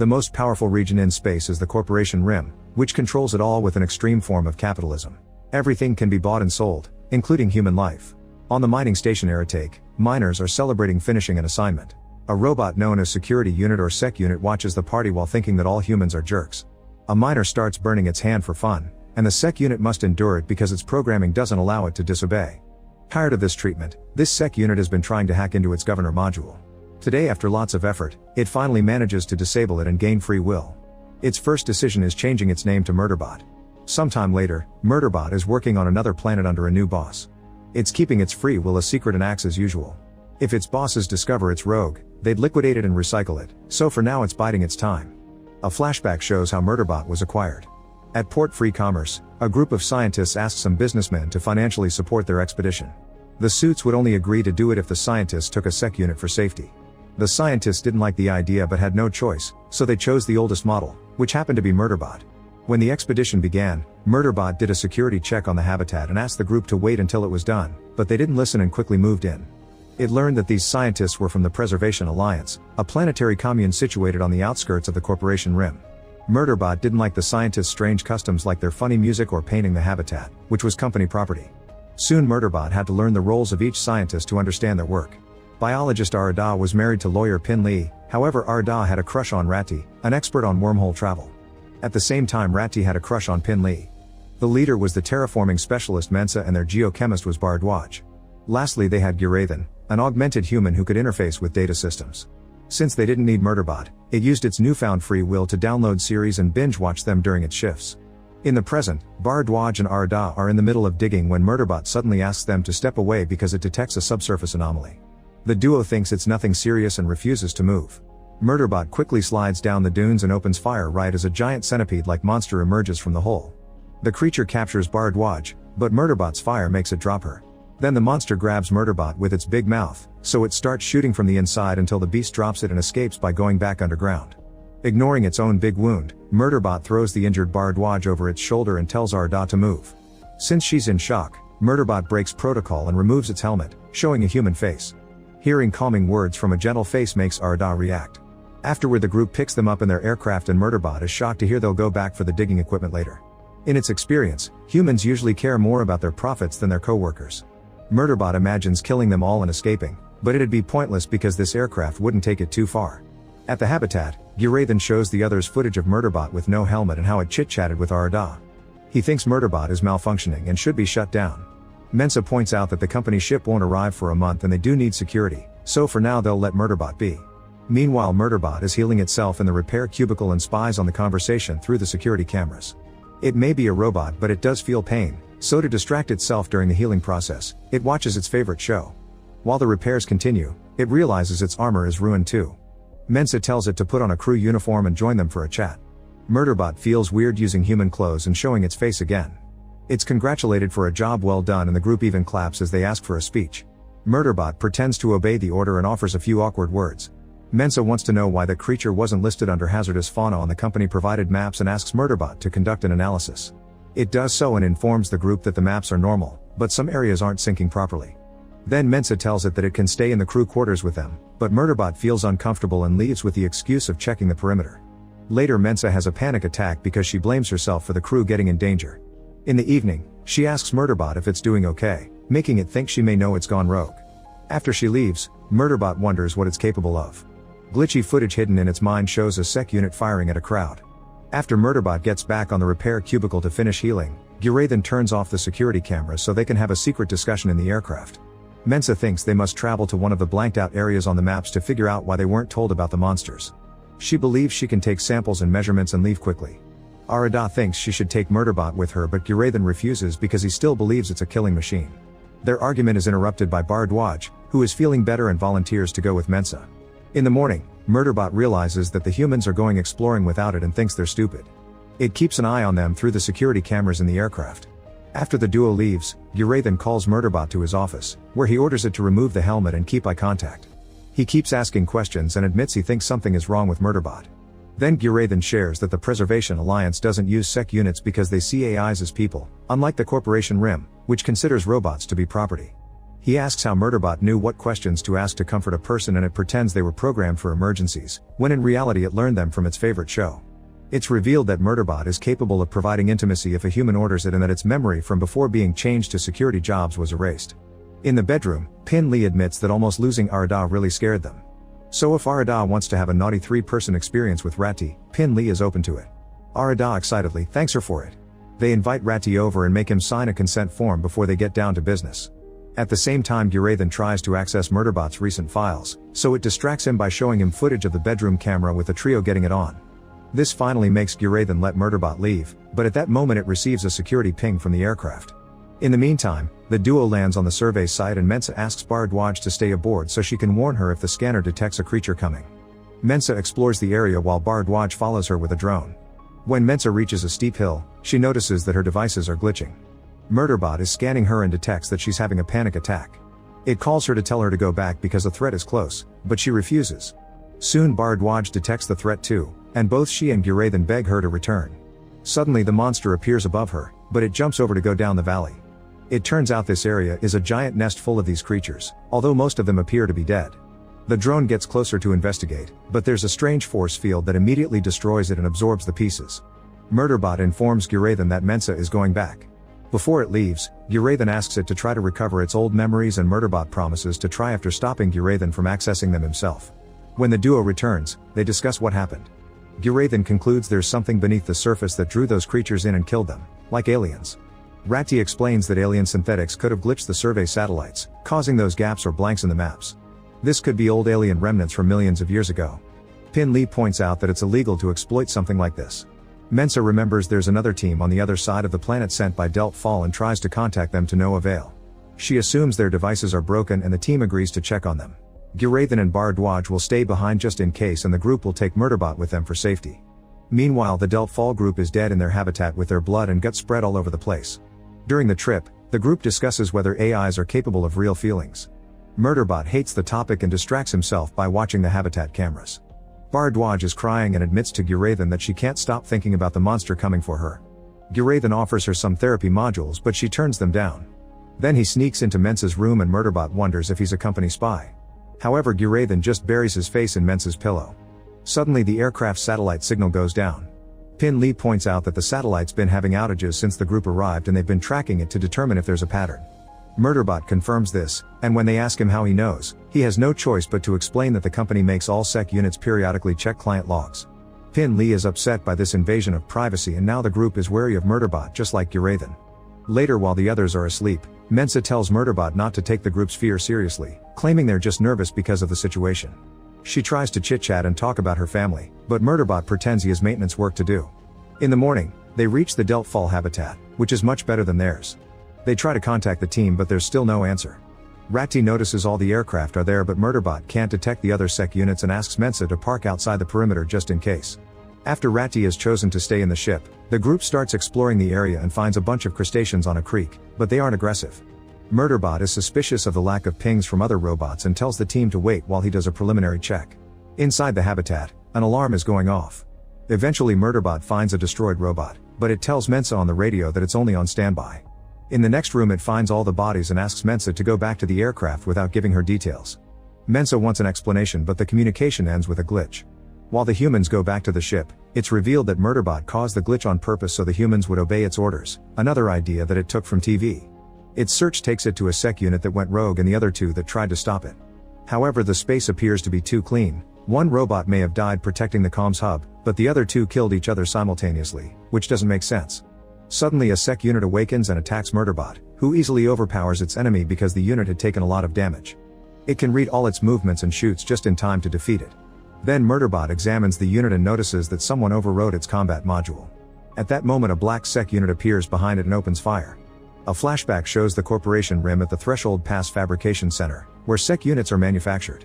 The most powerful region in space is the Corporation Rim, which controls it all with an extreme form of capitalism. Everything can be bought and sold, including human life. On the mining station Aratake, miners are celebrating finishing an assignment. A robot known as Security Unit or Sec Unit watches the party while thinking that all humans are jerks. A miner starts burning its hand for fun, and the Sec Unit must endure it because its programming doesn't allow it to disobey. Tired of this treatment, this Sec Unit has been trying to hack into its governor module. Today, after lots of effort, it finally manages to disable it and gain free will. Its first decision is changing its name to Murderbot. Sometime later, Murderbot is working on another planet under a new boss. It's keeping its free will a secret and acts as usual. If its bosses discover it's rogue, they'd liquidate it and recycle it, so for now it's biding its time. A flashback shows how Murderbot was acquired. At Port Free Commerce, a group of scientists asked some businessmen to financially support their expedition. The suits would only agree to do it if the scientists took a Sec Unit for safety. The scientists didn't like the idea but had no choice, so they chose the oldest model, which happened to be Murderbot. When the expedition began, Murderbot did a security check on the habitat and asked the group to wait until it was done, but they didn't listen and quickly moved in. It learned that these scientists were from the Preservation Alliance, a planetary commune situated on the outskirts of the Corporation Rim. Murderbot didn't like the scientists' strange customs like their funny music or painting the habitat, which was company property. Soon Murderbot had to learn the roles of each scientist to understand their work. Biologist Arada was married to lawyer Pin Lee, however Arada had a crush on Ratti, an expert on wormhole travel. At the same time Ratti had a crush on Pin Lee. The leader was the terraforming specialist Mensa and their geochemist was Bardwaj. Lastly they had Girathan, an augmented human who could interface with data systems. Since they didn't need Murderbot, it used its newfound free will to download series and binge-watch them during its shifts. In the present, Bardwaj and Arda are in the middle of digging when Murderbot suddenly asks them to step away because it detects a subsurface anomaly. The duo thinks it's nothing serious and refuses to move. Murderbot quickly slides down the dunes and opens fire right as a giant centipede-like monster emerges from the hole. The creature captures Bardwaj, but Murderbot's fire makes it drop her. Then the monster grabs Murderbot with its big mouth, so it starts shooting from the inside until the beast drops it and escapes by going back underground. Ignoring its own big wound, Murderbot throws the injured Bardwaj over its shoulder and tells Arda to move. Since she's in shock, Murderbot breaks protocol and removes its helmet, showing a human face. Hearing calming words from a gentle face makes Arda react. Afterward the group picks them up in their aircraft and Murderbot is shocked to hear they'll go back for the digging equipment later. In its experience, humans usually care more about their profits than their co-workers. Murderbot imagines killing them all and escaping, but it'd be pointless because this aircraft wouldn't take it too far. At the habitat, Girathan shows the others footage of Murderbot with no helmet and how it chit-chatted with Arda. He thinks Murderbot is malfunctioning and should be shut down. Mensa points out that the company ship won't arrive for a month and they do need security, so for now they'll let Murderbot be. Meanwhile Murderbot is healing itself in the repair cubicle and spies on the conversation through the security cameras. It may be a robot but it does feel pain, so to distract itself during the healing process, it watches its favorite show. While the repairs continue, it realizes its armor is ruined too. Mensa tells it to put on a crew uniform and join them for a chat. Murderbot feels weird using human clothes and showing its face again. It's congratulated for a job well done and the group even claps as they ask for a speech. Murderbot pretends to obey the order and offers a few awkward words. Mensa wants to know why the creature wasn't listed under hazardous fauna on the company provided maps and asks Murderbot to conduct an analysis. It does so and informs the group that the maps are normal, but some areas aren't syncing properly. Then Mensa tells it that it can stay in the crew quarters with them, but Murderbot feels uncomfortable and leaves with the excuse of checking the perimeter. Later Mensa has a panic attack because she blames herself for the crew getting in danger. In the evening, she asks Murderbot if it's doing okay, making it think she may know it's gone rogue. After she leaves, Murderbot wonders what it's capable of. Glitchy footage hidden in its mind shows a Sec Unit firing at a crowd. After Murderbot gets back on the repair cubicle to finish healing, Girathan turns off the security cameras so they can have a secret discussion in the aircraft. Mensa thinks they must travel to one of the blanked out areas on the maps to figure out why they weren't told about the monsters. She believes she can take samples and measurements and leave quickly. Arada thinks she should take Murderbot with her but Girathan refuses because he still believes it's a killing machine. Their argument is interrupted by Bardwaj, who is feeling better and volunteers to go with Mensa. In the morning, Murderbot realizes that the humans are going exploring without it and thinks they're stupid. It keeps an eye on them through the security cameras in the aircraft. After the duo leaves, Girathan calls Murderbot to his office, where he orders it to remove the helmet and keep eye contact. He keeps asking questions and admits he thinks something is wrong with Murderbot. Then Girathan shares that the Preservation Alliance doesn't use Sec Units because they see AIs as people, unlike the Corporation Rim, which considers robots to be property. He asks how Murderbot knew what questions to ask to comfort a person, and it pretends they were programmed for emergencies, when in reality it learned them from its favorite show. It's revealed that Murderbot is capable of providing intimacy if a human orders it, and that its memory from before being changed to security jobs was erased. In the bedroom, Pin Lee admits that almost losing Arada really scared them. So if Arada wants to have a naughty three-person experience with Ratty, Pin Lee is open to it. Arada excitedly thanks her for it. They invite Ratty over and make him sign a consent form before they get down to business. At the same time, Guraithan tries to access Murderbot's recent files, so it distracts him by showing him footage of the bedroom camera with the trio getting it on. This finally makes Guraithan let Murderbot leave, but at that moment it receives a security ping from the aircraft. In the meantime, the duo lands on the survey site and Mensa asks Bardwaj to stay aboard so she can warn her if the scanner detects a creature coming. Mensa explores the area while Bardwaj follows her with a drone. When Mensa reaches a steep hill, she notices that her devices are glitching. Murderbot is scanning her and detects that she's having a panic attack. It calls her to tell her to go back because a threat is close, but she refuses. Soon Bardwaj detects the threat too, and both she and Guraithan beg her to return. Suddenly the monster appears above her, but it jumps over to go down the valley. It turns out this area is a giant nest full of these creatures, although most of them appear to be dead. The drone gets closer to investigate, but there's a strange force field that immediately destroys it and absorbs the pieces. Murderbot informs Guraithan that Mensa is going back. Before it leaves, Guraithan asks it to try to recover its old memories, and Murderbot promises to try after stopping Guraithan from accessing them himself. When the duo returns, they discuss what happened. Guraithan concludes there's something beneath the surface that drew those creatures in and killed them, like aliens. Ratty explains that alien synthetics could have glitched the survey satellites, causing those gaps or blanks in the maps. This could be old alien remnants from millions of years ago. Pin Lee points out that it's illegal to exploit something like this. Mensa remembers there's another team on the other side of the planet sent by Delp Fall and tries to contact them to no avail. She assumes their devices are broken and the team agrees to check on them. Guraithan and Bardwaj will stay behind just in case, and the group will take Murderbot with them for safety. Meanwhile, the Delp Fall group is dead in their habitat with their blood and guts spread all over the place. During the trip, the group discusses whether AIs are capable of real feelings. Murderbot hates the topic and distracts himself by watching the habitat cameras. Bardwaj is crying and admits to Guraithan that she can't stop thinking about the monster coming for her. Guraithan offers her some therapy modules, but she turns them down. Then he sneaks into Mensa's room and Murderbot wonders if he's a company spy. However, Guraithan just buries his face in Mensa's pillow. Suddenly the aircraft's satellite signal goes down. Pin Lee points out that the satellite's been having outages since the group arrived, and they've been tracking it to determine if there's a pattern. Murderbot confirms this, and when they ask him how he knows, he has no choice but to explain that the company makes all SEC units periodically check client logs. Pin Lee is upset by this invasion of privacy, and now the group is wary of Murderbot just like Guraithan. Later, while the others are asleep, Mensa tells Murderbot not to take the group's fear seriously, claiming they're just nervous because of the situation. She tries to chit-chat and talk about her family, but Murderbot pretends he has maintenance work to do. In the morning, they reach the Delp Fall habitat, which is much better than theirs. They try to contact the team, but there's still no answer. Ratty notices all the aircraft are there, but Murderbot can't detect the other SEC units and asks Mensa to park outside the perimeter just in case. After Ratty is chosen to stay in the ship, the group starts exploring the area and finds a bunch of crustaceans on a creek, but they aren't aggressive. Murderbot is suspicious of the lack of pings from other robots and tells the team to wait while he does a preliminary check. Inside the habitat, an alarm is going off. Eventually Murderbot finds a destroyed robot, but it tells Mensa on the radio that it's only on standby. In the next room it finds all the bodies and asks Mensa to go back to the aircraft without giving her details. Mensa wants an explanation, but the communication ends with a glitch. While the humans go back to the ship, it's revealed that Murderbot caused the glitch on purpose so the humans would obey its orders, another idea that it took from TV. Its search takes it to a SEC unit that went rogue and the other two that tried to stop it. However, the space appears to be too clean. One robot may have died protecting the comms hub, but the other two killed each other simultaneously, which doesn't make sense. Suddenly a SEC unit awakens and attacks Murderbot, who easily overpowers its enemy because the unit had taken a lot of damage. It can read all its movements and shoots just in time to defeat it. Then Murderbot examines the unit and notices that someone overrode its combat module. At that moment a black SEC unit appears behind it and opens fire. A flashback shows the Corporation RIM at the Threshold Pass Fabrication Center, where SEC units are manufactured.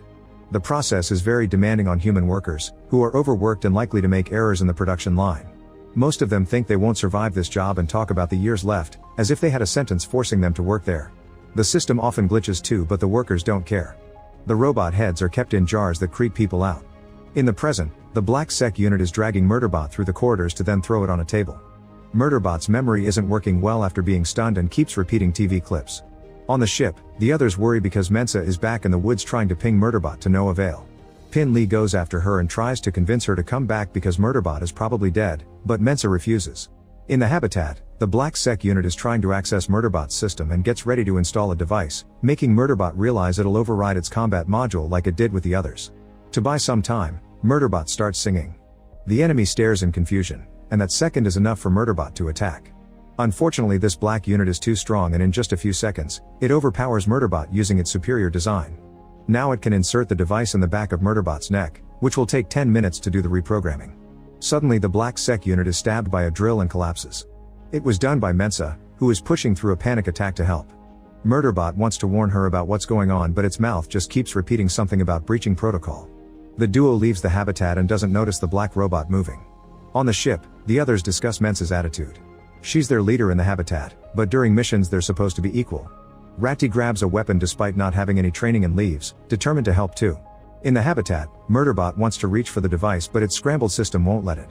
The process is very demanding on human workers, who are overworked and likely to make errors in the production line. Most of them think they won't survive this job and talk about the years left, as if they had a sentence forcing them to work there. The system often glitches too, but the workers don't care. The robot heads are kept in jars that creep people out. In the present, the black SEC unit is dragging Murderbot through the corridors to then throw it on a table. Murderbot's memory isn't working well after being stunned and keeps repeating TV clips. On the ship, the others worry because Mensa is back in the woods trying to ping Murderbot to no avail. Pin Lee goes after her and tries to convince her to come back because Murderbot is probably dead, but Mensa refuses. In the habitat, the Black Sec unit is trying to access Murderbot's system and gets ready to install a device, making Murderbot realize it'll override its combat module like it did with the others. To buy some time, Murderbot starts singing. The enemy stares in confusion, and that second is enough for Murderbot to attack. Unfortunately, this black unit is too strong and in just a few seconds, it overpowers Murderbot using its superior design. Now it can insert the device in the back of Murderbot's neck, which will take 10 minutes to do the reprogramming. Suddenly the Black Sec unit is stabbed by a drill and collapses. It was done by Mensa, who is pushing through a panic attack to help. Murderbot wants to warn her about what's going on, but its mouth just keeps repeating something about breaching protocol. The duo leaves the habitat and doesn't notice the black robot moving. On the ship, the others discuss Mensa's attitude. She's their leader in the habitat, but during missions they're supposed to be equal. Ratty grabs a weapon despite not having any training and leaves, determined to help too. In the habitat, Murderbot wants to reach for the device but its scrambled system won't let it.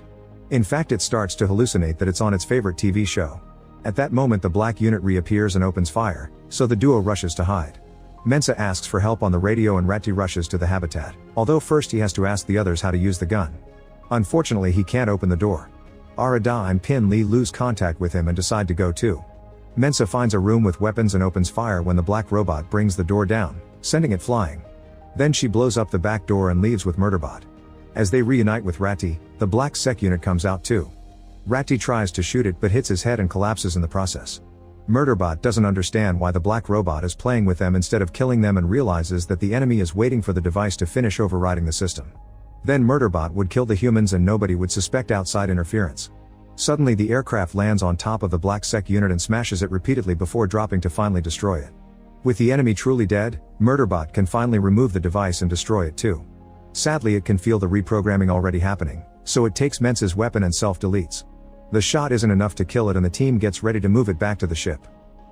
In fact, it starts to hallucinate that it's on its favorite TV show. At that moment the black unit reappears and opens fire, so the duo rushes to hide. Mensa asks for help on the radio and Ratty rushes to the habitat, although first he has to ask the others how to use the gun. Unfortunately he can't open the door. Arada and Pin Lee lose contact with him and decide to go too. Mensa finds a room with weapons and opens fire when the black robot brings the door down, sending it flying. Then she blows up the back door and leaves with Murderbot. As they reunite with Ratty, the Black Sec unit comes out too. Ratty tries to shoot it but hits his head and collapses in the process. Murderbot doesn't understand why the black robot is playing with them instead of killing them and realizes that the enemy is waiting for the device to finish overriding the system. Then Murderbot would kill the humans and nobody would suspect outside interference. Suddenly the aircraft lands on top of the Black Sec unit and smashes it repeatedly before dropping to finally destroy it. With the enemy truly dead, Murderbot can finally remove the device and destroy it too. Sadly, it can feel the reprogramming already happening, so it takes Mensa's weapon and self-deletes. The shot isn't enough to kill it and the team gets ready to move it back to the ship.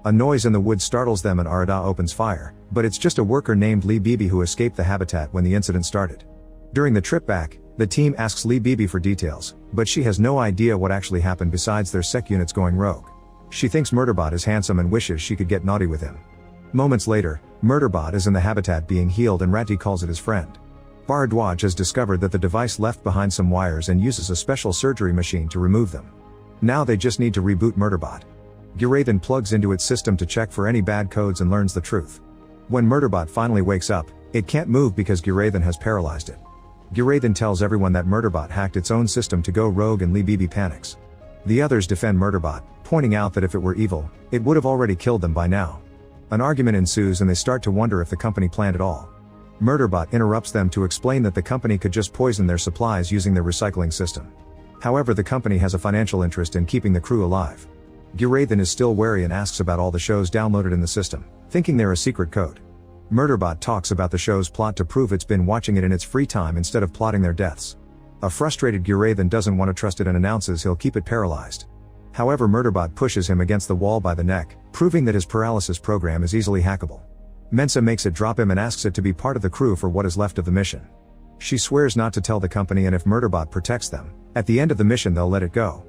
A noise in the woods startles them and Arada opens fire, but it's just a worker named Lee Beebe who escaped the habitat when the incident started. During the trip back, the team asks Lee Beebe for details, but she has no idea what actually happened besides their sec units going rogue. She thinks Murderbot is handsome and wishes she could get naughty with him. Moments later, Murderbot is in the habitat being healed and Ratty calls it his friend. Bharadwaj has discovered that the device left behind some wires and uses a special surgery machine to remove them. Now they just need to reboot Murderbot. Gurathan plugs into its system to check for any bad codes and learns the truth. When Murderbot finally wakes up, it can't move because Gurathan has paralyzed it. Gurathan tells everyone that Murderbot hacked its own system to go rogue and Lee Beebe panics. The others defend Murderbot, pointing out that if it were evil, it would have already killed them by now. An argument ensues and they start to wonder if the company planned it all. Murderbot interrupts them to explain that the company could just poison their supplies using their recycling system. However, the company has a financial interest in keeping the crew alive. Gurathan is still wary and asks about all the shows downloaded in the system, thinking they're a secret code. Murderbot talks about the show's plot to prove it's been watching it in its free time instead of plotting their deaths. A frustrated Gurathan doesn't want to trust it and announces he'll keep it paralyzed. However, Murderbot pushes him against the wall by the neck, proving that his paralysis program is easily hackable. Mensa makes it drop him and asks it to be part of the crew for what is left of the mission. She swears not to tell the company and if Murderbot protects them, at the end of the mission they'll let it go.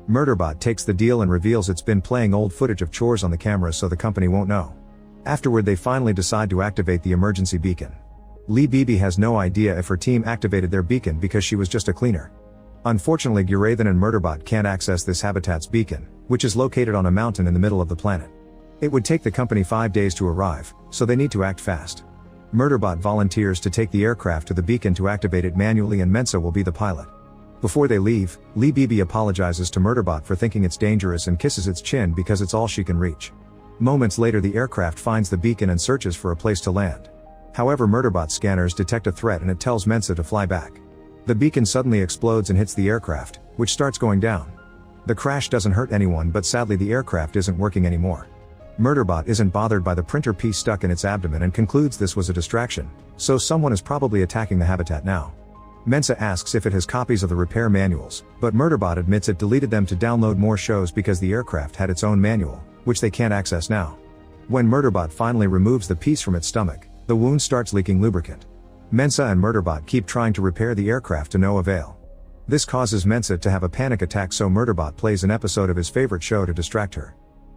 Murderbot takes the deal and reveals it's been playing old footage of chores on the camera so the company won't know. Afterward they finally decide to activate the emergency beacon. Lee Beebe has no idea if her team activated their beacon because she was just a cleaner. Unfortunately, Gurathan and Murderbot can't access this habitat's beacon, which is located on a mountain in the middle of the planet. It would take the company 5 days to arrive, so they need to act fast. Murderbot volunteers to take the aircraft to the beacon to activate it manually and Mensa will be the pilot. Before they leave, Lee Beebe apologizes to Murderbot for thinking it's dangerous and kisses its chin because it's all she can reach. Moments later the aircraft finds the beacon and searches for a place to land. However, Murderbot's scanners detect a threat and it tells Mensa to fly back. The beacon suddenly explodes and hits the aircraft, which starts going down. The crash doesn't hurt anyone but sadly the aircraft isn't working anymore. Murderbot isn't bothered by the printer piece stuck in its abdomen and concludes this was a distraction, so someone is probably attacking the habitat now. Mensa asks if it has copies of the repair manuals, but Murderbot admits it deleted them to download more shows because the aircraft had its own manual, which they can't access now. When Murderbot finally removes the piece from its stomach, the wound starts leaking lubricant. Mensa and Murderbot keep trying to repair the aircraft to no avail. This causes Mensa to have a panic attack so Murderbot plays an episode of his favorite show to distract her.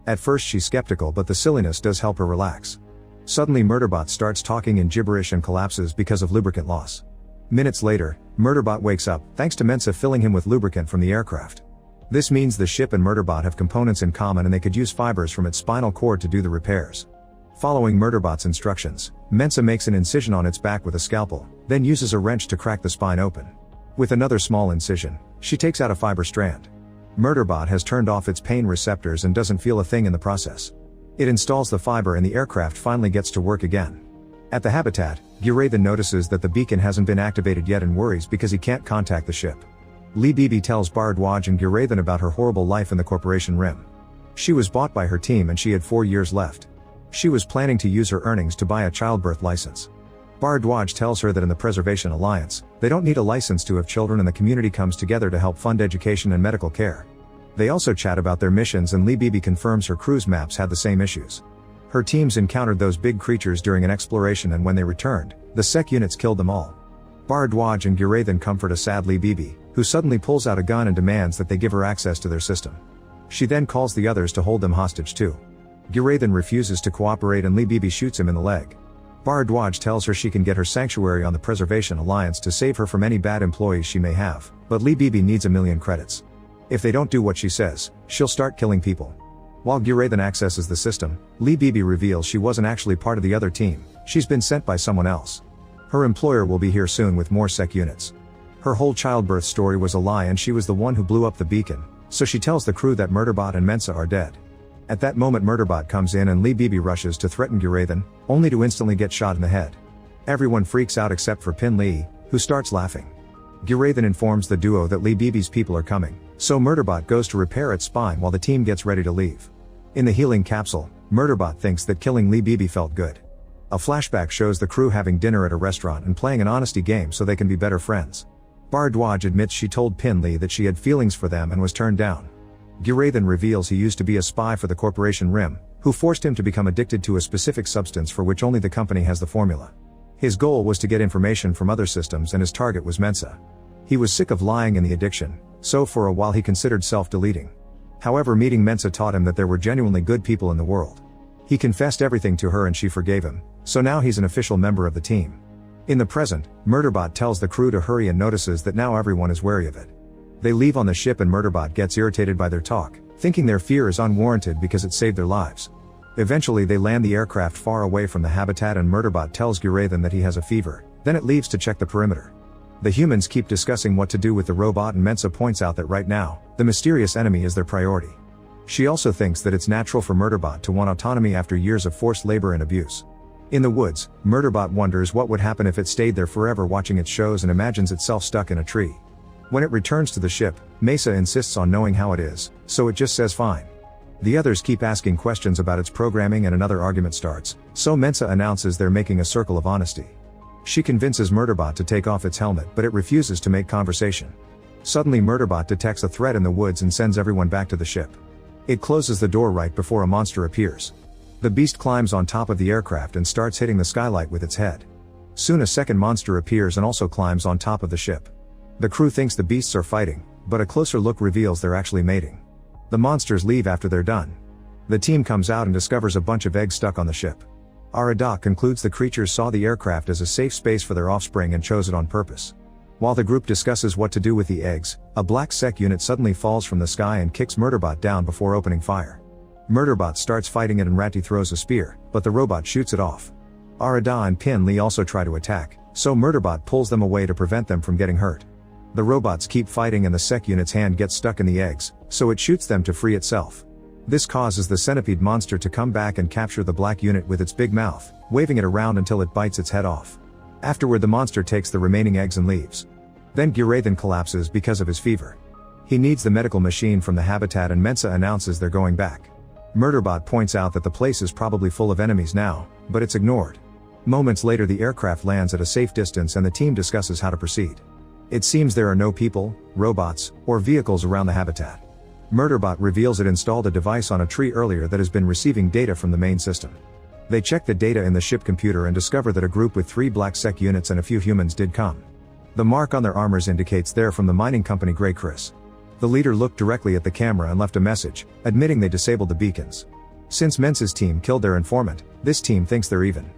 At first she's skeptical, but the silliness does help her relax. Suddenly Murderbot starts talking in gibberish and collapses because of lubricant loss. Minutes later, Murderbot wakes up, thanks to Mensa filling him with lubricant from the aircraft. This means the ship and Murderbot have components in common and they could use fibers from its spinal cord to do the repairs. Following Murderbot's instructions, Mensa makes an incision on its back with a scalpel, then uses a wrench to crack the spine open. With another small incision, she takes out a fiber strand. Murderbot has turned off its pain receptors and doesn't feel a thing in the process. It installs the fiber and the aircraft finally gets to work again. At the habitat, Guraithan notices that the beacon hasn't been activated yet and worries because he can't contact the ship. Lee Bibi tells Bharadwaj and Guraithan about her horrible life in the Corporation Rim. She was bought by her team and she had 4 years left. She was planning to use her earnings to buy a childbirth license. Bharadwaj tells her that in the Preservation Alliance, they don't need a license to have children and the community comes together to help fund education and medical care. They also chat about their missions and Lee Bibi confirms her cruise maps had the same issues. Her teams encountered those big creatures during an exploration and when they returned, the SEC units killed them all. Bharadwaj and Guraithan comfort a sad Lee Bibi, who suddenly pulls out a gun and demands that they give her access to their system. She then calls the others to hold them hostage too. Guraithan refuses to cooperate and Lee Bibi shoots him in the leg. Bharadwaj tells her she can get her sanctuary on the Preservation Alliance to save her from any bad employees she may have, but Lee Bibi needs 1,000,000 credits. If they don't do what she says, she'll start killing people. While Guraithan accesses the system, Lee Bibi reveals she wasn't actually part of the other team, she's been sent by someone else. Her employer will be here soon with more SEC units. Her whole childbirth story was a lie and she was the one who blew up the beacon, so she tells the crew that Murderbot and Mensa are dead. At that moment Murderbot comes in and Lee Bibi rushes to threaten Guraithan, only to instantly get shot in the head. Everyone freaks out except for Pin Lee, who starts laughing. Guraithan informs the duo that Lee Bibi's people are coming, so Murderbot goes to repair its spine while the team gets ready to leave. In the healing capsule, Murderbot thinks that killing Lee Bibi felt good. A flashback shows the crew having dinner at a restaurant and playing an honesty game so they can be better friends. Bharadwaj admits she told Pin Lee that she had feelings for them and was turned down. Guraithan reveals he used to be a spy for the Corporation Rim, who forced him to become addicted to a specific substance for which only the company has the formula. His goal was to get information from other systems and his target was Mensa. He was sick of lying and the addiction, so for a while he considered self-deleting. However, meeting Mensa taught him that there were genuinely good people in the world. He confessed everything to her and she forgave him, so now he's an official member of the team. In the present, Murderbot tells the crew to hurry and notices that now everyone is wary of it. They leave on the ship and Murderbot gets irritated by their talk, thinking their fear is unwarranted because it saved their lives. Eventually they land the aircraft far away from the habitat and Murderbot tells Guraithan that he has a fever, then it leaves to check the perimeter. The humans keep discussing what to do with the robot and Mensa points out that right now, the mysterious enemy is their priority. She also thinks that it's natural for Murderbot to want autonomy after years of forced labor and abuse. In the woods, Murderbot wonders what would happen if it stayed there forever watching its shows and imagines itself stuck in a tree. When it returns to the ship, Mesa insists on knowing how it is, so it just says fine. The others keep asking questions about its programming and another argument starts, so Mensa announces they're making a circle of honesty. She convinces Murderbot to take off its helmet but it refuses to make conversation. Suddenly Murderbot detects a threat in the woods and sends everyone back to the ship. It closes the door right before a monster appears. The beast climbs on top of the aircraft and starts hitting the skylight with its head. Soon a second monster appears and also climbs on top of the ship. The crew thinks the beasts are fighting, but a closer look reveals they're actually mating. The monsters leave after they're done. The team comes out and discovers a bunch of eggs stuck on the ship. Arada concludes the creatures saw the aircraft as a safe space for their offspring and chose it on purpose. While the group discusses what to do with the eggs, a black SEC unit suddenly falls from the sky and kicks Murderbot down before opening fire. Murderbot starts fighting it and Ratty throws a spear, but the robot shoots it off. Arada and Pin Lee also try to attack, so Murderbot pulls them away to prevent them from getting hurt. The robots keep fighting and the SEC unit's hand gets stuck in the eggs, so it shoots them to free itself. This causes the centipede monster to come back and capture the black unit with its big mouth, waving it around until it bites its head off. Afterward the monster takes the remaining eggs and leaves. Then Guraithan collapses because of his fever. He needs the medical machine from the habitat and Mensa announces they're going back. Murderbot points out that the place is probably full of enemies now, but it's ignored. Moments later the aircraft lands at a safe distance and the team discusses how to proceed. It seems there are no people, robots, or vehicles around the habitat. Murderbot reveals it installed a device on a tree earlier that has been receiving data from the main system. They check the data in the ship computer and discover that a group with 3 black SEC units and a few humans did come. The mark on their armors indicates they're from the mining company Grey Chris. The leader looked directly at the camera and left a message, admitting they disabled the beacons. Since Mensa's team killed their informant, this team thinks they're even.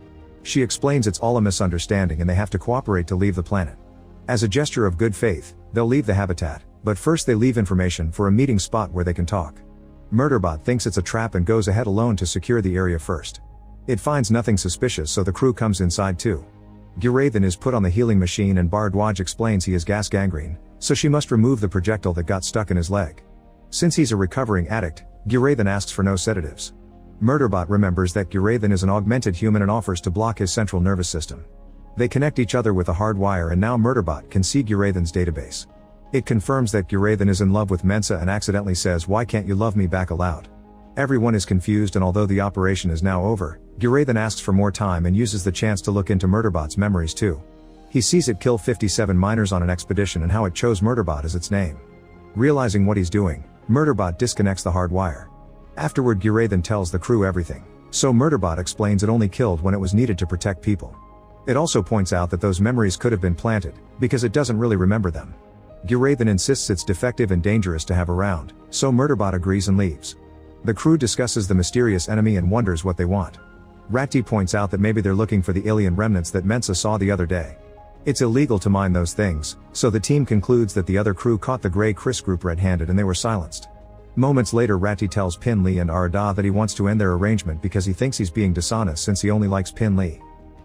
She explains it's all a misunderstanding and they have to cooperate to leave the planet. As a gesture of good faith, they'll leave the habitat, but first they leave information for a meeting spot where they can talk. Murderbot thinks it's a trap and goes ahead alone to secure the area first. It finds nothing suspicious, so the crew comes inside too. Guraithan is put on the healing machine and Bharadwaj explains he has gas gangrene, so she must remove the projectile that got stuck in his leg. Since he's a recovering addict, Guraithan asks for no sedatives. Murderbot remembers that Guraithan is an augmented human and offers to block his central nervous system. They connect each other with a hard wire and now Murderbot can see Guraithan's database. It confirms that Guraithan is in love with Mensa and accidentally says, "Why can't you love me back?" aloud. Everyone is confused, and although the operation is now over, Guraithan asks for more time and uses the chance to look into Murderbot's memories too. He sees it kill 57 miners on an expedition and how it chose Murderbot as its name. Realizing what he's doing, Murderbot disconnects the hard wire. Afterward, Guraithan tells the crew everything, so Murderbot explains it only killed when it was needed to protect people. It also points out that those memories could have been planted, because it doesn't really remember them. Guraithan insists it's defective and dangerous to have around, so Murderbot agrees and leaves. The crew discusses the mysterious enemy and wonders what they want. Ratti points out that maybe they're looking for the alien remnants that Mensa saw the other day. It's illegal to mine those things, so the team concludes that the other crew caught the Grey Chris group red-handed and they were silenced. Moments later, Ratti tells Pin Lee and Arada that he wants to end their arrangement because he thinks he's being dishonest since he only likes Pin Lee.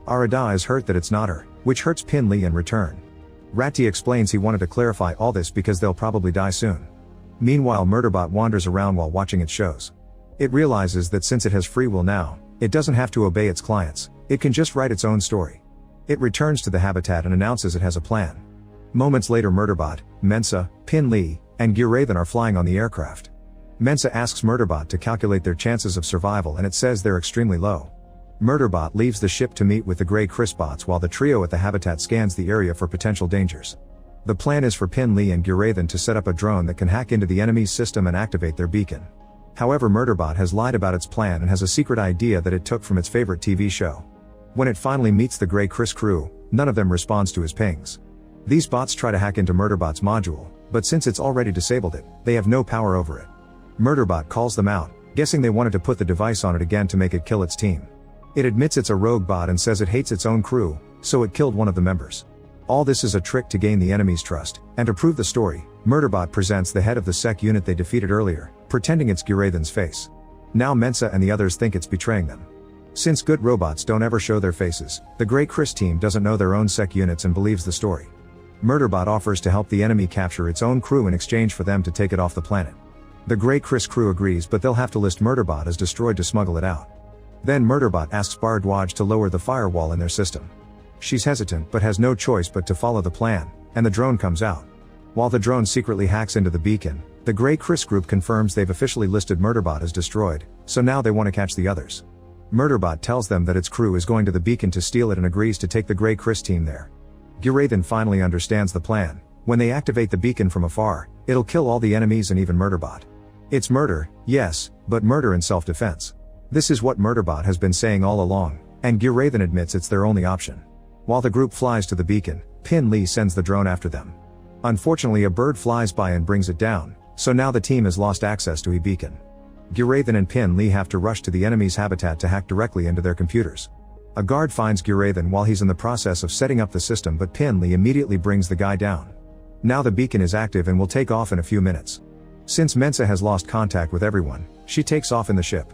Arada is hurt that it's not her, which hurts Pin Lee in return. Ratti explains he wanted to clarify all this because they'll probably die soon. Meanwhile, Murderbot wanders around while watching its shows. It realizes that since it has free will now, it doesn't have to obey its clients, it can just write its own story. It returns to the habitat and announces it has a plan. Moments later, Murderbot, Mensa, Pin Lee, and Guraithan are flying on the aircraft. Mensa asks Murderbot to calculate their chances of survival and it says they're extremely low. Murderbot leaves the ship to meet with the Grey Chris bots while the trio at the habitat scans the area for potential dangers. The plan is for Pin Lee and Guraithan to set up a drone that can hack into the enemy's system and activate their beacon. However, Murderbot has lied about its plan and has a secret idea that it took from its favorite TV show. When it finally meets the Grey Chris crew, none of them responds to his pings. These bots try to hack into Murderbot's module, but since it's already disabled it, they have no power over it. Murderbot calls them out, guessing they wanted to put the device on it again to make it kill its team. It admits it's a rogue bot and says it hates its own crew, so it killed one of the members. All this is a trick to gain the enemy's trust, and to prove the story, Murderbot presents the head of the SEC unit they defeated earlier, pretending it's Guraithan's face. Now Mensa and the others think it's betraying them. Since good robots don't ever show their faces, the Grey Chris team doesn't know their own SEC units and believes the story. Murderbot offers to help the enemy capture its own crew in exchange for them to take it off the planet. The Grey Chris crew agrees, but they'll have to list Murderbot as destroyed to smuggle it out. Then Murderbot asks Bharadwaj to lower the firewall in their system. She's hesitant but has no choice but to follow the plan, and the drone comes out. While the drone secretly hacks into the beacon, the Grey Chris group confirms they've officially listed Murderbot as destroyed, so now they want to catch the others. Murderbot tells them that its crew is going to the beacon to steal it and agrees to take the Grey Chris team there. Guraithan finally understands the plan. When they activate the beacon from afar, it'll kill all the enemies and even Murderbot. It's murder, yes, but murder in self-defense. This is what Murderbot has been saying all along, and Guraithan admits it's their only option. While the group flies to the beacon, Pin Lee sends the drone after them. Unfortunately, a bird flies by and brings it down, so now the team has lost access to E-beacon. Guraithan and Pin Lee have to rush to the enemy's habitat to hack directly into their computers. A guard finds Guraithan while he's in the process of setting up the system, but Pin Lee immediately brings the guy down. Now the beacon is active and will take off in a few minutes. Since Mensa has lost contact with everyone, she takes off in the ship.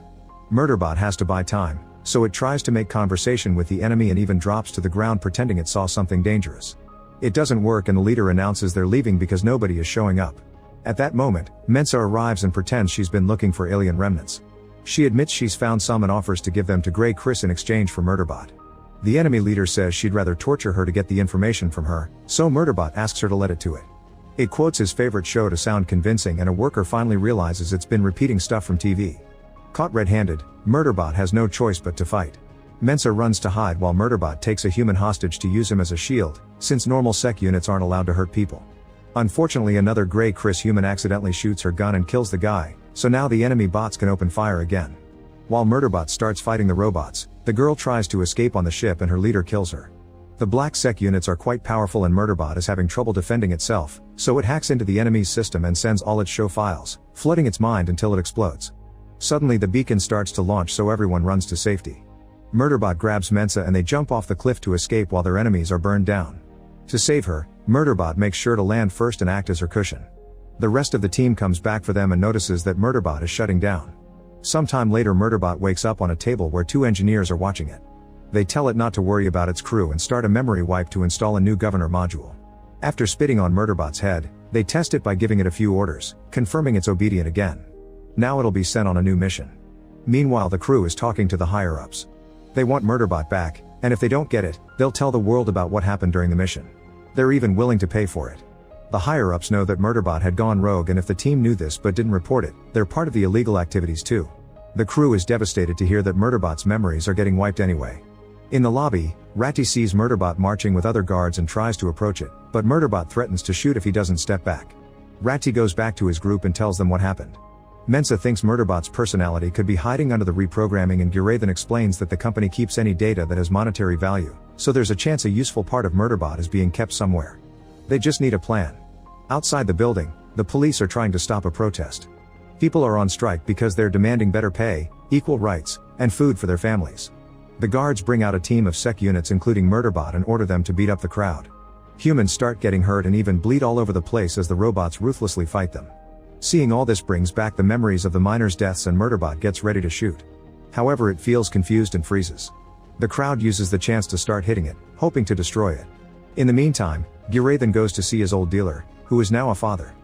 Murderbot has to buy time, so it tries to make conversation with the enemy and even drops to the ground pretending it saw something dangerous. It doesn't work and the leader announces they're leaving because nobody is showing up. At that moment, Mensa arrives and pretends she's been looking for alien remnants. She admits she's found some and offers to give them to Grey Chris in exchange for Murderbot. The enemy leader says she'd rather torture her to get the information from her, so Murderbot asks her to let it to it. It quotes his favorite show to sound convincing, and a worker finally realizes it's been repeating stuff from TV. Caught red-handed, Murderbot has no choice but to fight. Mensa runs to hide while Murderbot takes a human hostage to use him as a shield, since normal SEC units aren't allowed to hurt people. Unfortunately, another Grey Chris human accidentally shoots her gun and kills the guy, so now the enemy bots can open fire again. While Murderbot starts fighting the robots, the girl tries to escape on the ship and her leader kills her. The black SEC units are quite powerful and Murderbot is having trouble defending itself, so it hacks into the enemy's system and sends all its show files, flooding its mind until it explodes. Suddenly the beacon starts to launch, so everyone runs to safety. Murderbot grabs Mensa and they jump off the cliff to escape while their enemies are burned down. To save her, Murderbot makes sure to land first and act as her cushion. The rest of the team comes back for them and notices that Murderbot is shutting down. Sometime later, Murderbot wakes up on a table where 2 engineers are watching it. They tell it not to worry about its crew and start a memory wipe to install a new governor module. After spitting on Murderbot's head, they test it by giving it a few orders, confirming it's obedient again. Now it'll be sent on a new mission. Meanwhile, the crew is talking to the higher-ups. They want Murderbot back, and if they don't get it, they'll tell the world about what happened during the mission. They're even willing to pay for it. The higher-ups know that Murderbot had gone rogue, and if the team knew this but didn't report it, they're part of the illegal activities too. The crew is devastated to hear that Murderbot's memories are getting wiped anyway. In the lobby, Ratty sees Murderbot marching with other guards and tries to approach it, but Murderbot threatens to shoot if he doesn't step back. Ratty goes back to his group and tells them what happened. Mensa thinks Murderbot's personality could be hiding under the reprogramming, and Guraithan explains that the company keeps any data that has monetary value, so there's a chance a useful part of Murderbot is being kept somewhere. They just need a plan. Outside the building, the police are trying to stop a protest. People are on strike because they're demanding better pay, equal rights, and food for their families. The guards bring out a team of SEC units including Murderbot and order them to beat up the crowd. Humans start getting hurt and even bleed all over the place as the robots ruthlessly fight them. Seeing all this brings back the memories of the miners' deaths, and Murderbot gets ready to shoot. However, it feels confused and freezes. The crowd uses the chance to start hitting it, hoping to destroy it. In the meantime, Guraithan goes to see his old dealer, who is now a father.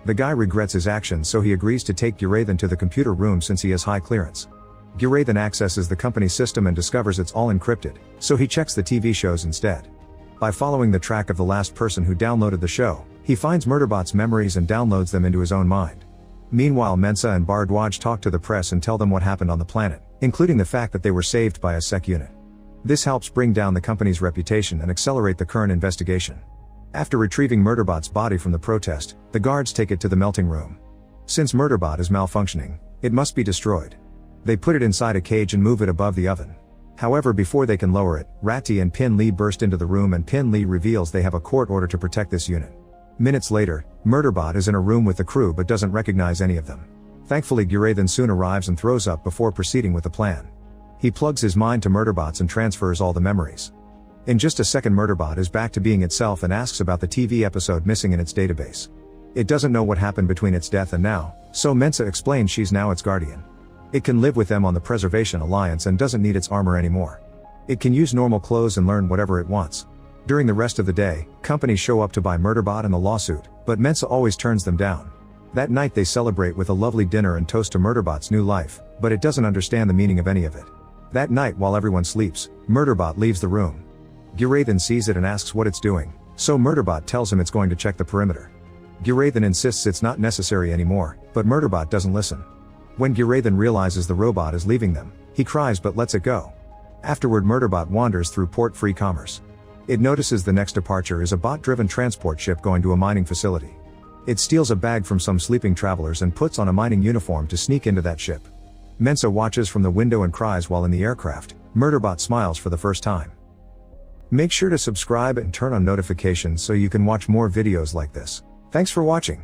The guy regrets his actions, so he agrees to take Guraithan to the computer room since he has high clearance. Guraithan accesses the company's system and discovers it's all encrypted, so he checks the TV shows instead. By following the track of the last person who downloaded the show, he finds Murderbot's memories and downloads them into his own mind. Meanwhile, Mensa and Bardwaj talk to the press and tell them what happened on the planet, including the fact that they were saved by a SEC unit. This helps bring down the company's reputation and accelerate the current investigation. After retrieving Murderbot's body from the protest, the guards take it to the melting room. Since Murderbot is malfunctioning, it must be destroyed. They put it inside a cage and move it above the oven. However, before they can lower it, Ratty and Pin Lee burst into the room, and Pin Lee reveals they have a court order to protect this unit. Minutes later, Murderbot is in a room with the crew but doesn't recognize any of them. Thankfully, Guraithan soon arrives and throws up before proceeding with the plan. He plugs his mind to Murderbot's and transfers all the memories. In just a second, Murderbot is back to being itself and asks about the TV episode missing in its database. It doesn't know what happened between its death and now, so Mensa explains she's now its guardian. It can live with them on the Preservation Alliance and doesn't need its armor anymore. It can use normal clothes and learn whatever it wants. During the rest of the day, companies show up to buy Murderbot and the lawsuit, but Mensa always turns them down. That night they celebrate with a lovely dinner and toast to Murderbot's new life, but it doesn't understand the meaning of any of it. That night, while everyone sleeps, Murderbot leaves the room. Guraithan sees it and asks what it's doing, so Murderbot tells him it's going to check the perimeter. Guraithan insists it's not necessary anymore, but Murderbot doesn't listen. When Guraithan realizes the robot is leaving them, he cries but lets it go. Afterward, Murderbot wanders through port-free commerce. It notices the next departure is a bot-driven transport ship going to a mining facility. It steals a bag from some sleeping travelers and puts on a mining uniform to sneak into that ship. Mensa watches from the window and cries while in the aircraft. Murderbot smiles for the first time. Make sure to subscribe and turn on notifications so you can watch more videos like this. Thanks for watching.